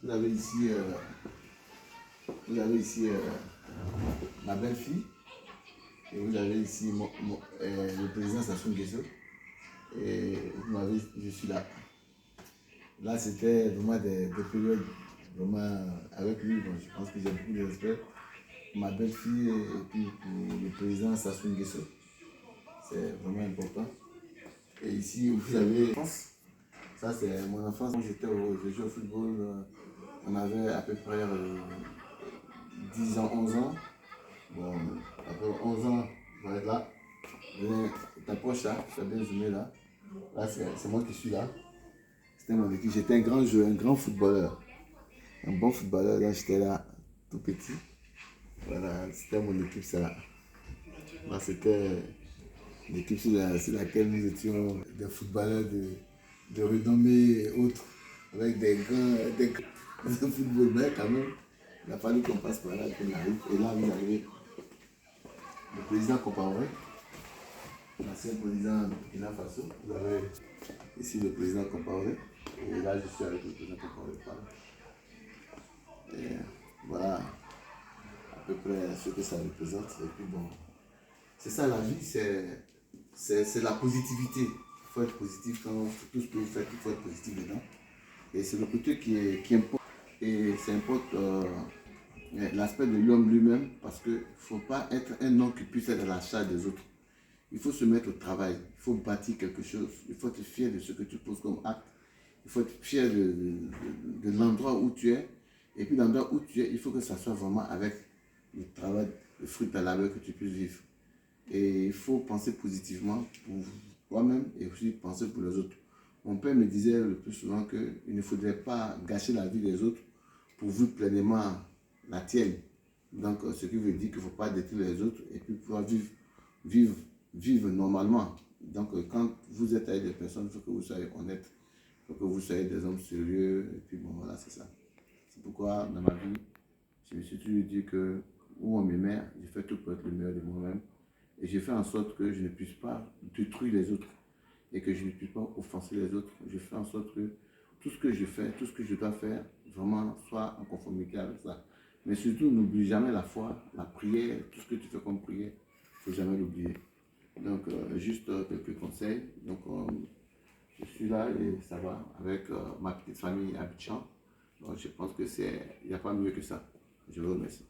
Vous avez ici, ma belle-fille. Et vous avez ici le président Sassou Nguesso. Et je suis là. Là, c'était vraiment des périodes vraiment avec lui. Bon, je pense que j'ai beaucoup de respect pour ma belle-fille et puis pour le président Sassou Nguesso. C'est vraiment important. Et ici, vous avez France. Ça, c'est mon enfance. Quand je jouais au football, on avait à peu près 10 ans, 11 ans. Bon, après 11 ans, je vais être là. T'approches là, tu as bien zoomé là. Là, c'est moi qui suis là. C'était mon équipe. J'étais un grand joueur, un grand footballeur. Un bon footballeur. Là, j'étais là, tout petit. Voilà, c'était mon équipe, ça. Là, c'était l'équipe sur laquelle nous étions des footballeurs de renommée et autres. Avec des football, mais quand même, il a fallu qu'on passe par là, qu'on arrive. Et là, vous arrivez. Le président Compaoré, l'ancien président de Burkina Faso. Vous avez ici le président Compaoré. Et là, je suis avec le président Compaoré. Et voilà à peu près ce que ça représente. Et puis bon, c'est ça la vie, c'est la positivité. Il faut être positif dans tout ce que vous faites, il faut être positif dedans. Et c'est le côté qui importe. Et ça importe l'aspect de l'homme lui-même, parce qu'il ne faut pas être un homme qui puisse être à la charge des autres. Il faut se mettre au travail, il faut bâtir quelque chose, il faut être fier de ce que tu poses comme acte, il faut être fier de l'endroit où tu es. Et puis l'endroit où tu es, il faut que ça soit vraiment avec le travail, le fruit de ta labeur que tu puisses vivre. Et il faut penser positivement pour toi-même et aussi penser pour les autres. Mon père me disait le plus souvent qu'il ne faudrait pas gâcher la vie des autres pour vivre pleinement la tienne. Donc, ce qui veut dire qu'il ne faut pas détruire les autres et puis pouvoir vivre normalement. Donc, quand vous êtes avec des personnes, il faut que vous soyez honnête, il faut que vous soyez des hommes sérieux. Et puis, bon, voilà, c'est ça. C'est pourquoi, dans ma vie, je me suis toujours dit que où on me met, je fais tout pour être le meilleur de moi-même. Et je fais en sorte que je ne puisse pas détruire les autres et que je ne puisse pas offenser les autres. Je fais en sorte que tout ce que je fais, tout ce que je dois faire, vraiment soit en conformité avec ça. Mais surtout, n'oublie jamais la foi, la prière, tout ce que tu fais comme prière, il ne faut jamais l'oublier. Donc, juste quelques conseils. Donc, je suis là et ça va avec ma petite famille à Abidjan. Donc, je pense que il n'y a pas mieux que ça. Je vous remercie.